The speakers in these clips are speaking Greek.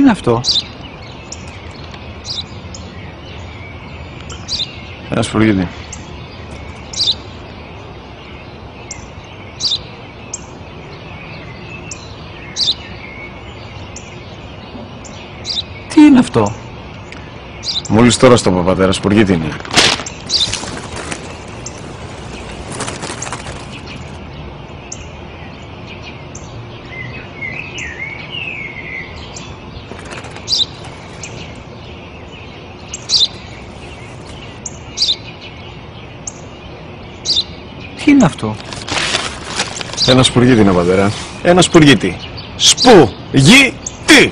είναι αυτό? Ένα σπουργίτη. Τι είναι αυτό? Μόλις τώρα στο είπα, πατέρα, σπουργίτη είναι. Τι είναι αυτό? Ένα σπουργίτη είναι, πατέρα. Ένα σπουργίτη. Σπου-γι-τι!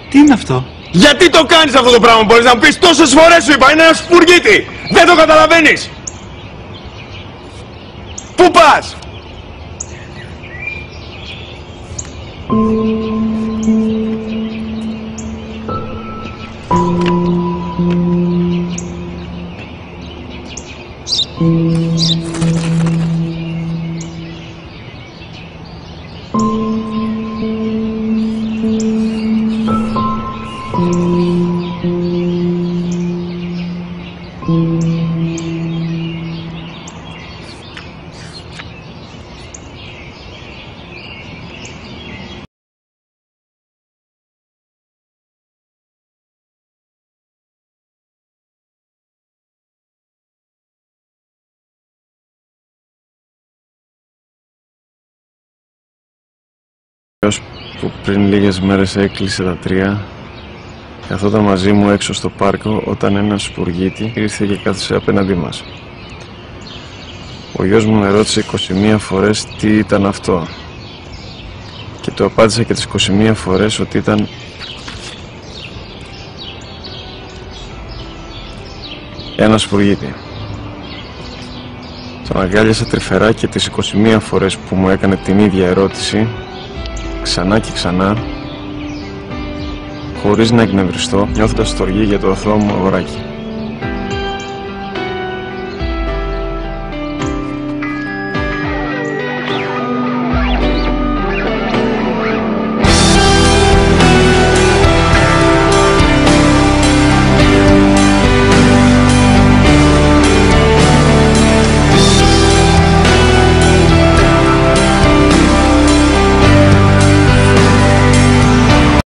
Τι είναι αυτό? Γιατί το κάνεις αυτό το πράγμα, μπορείς να μου πεις? Τόσες φορές σου είπα, είναι ένα σπουργίτη! Δεν το καταλαβαίνεις! Πού πας? Που πριν λίγες μέρες έκλεισε τα τρία, καθόταν μαζί μου έξω στο πάρκο όταν ένα σπουργίτη ήρθε και κάθισε απέναντί μας. Ο γιος μου με ρώτησε 21 φορές τι ήταν αυτό και του απάντησα και τις 21 φορές ότι ήταν ένα σπουργίτη. Τον αγκάλιασα τρυφερά και τις 21 φορές που μου έκανε την ίδια ερώτηση, ξανά και ξανά, χωρίς να εκνευριστώ, νιώθοντας στοργή για το αθώο μου αγοράκι.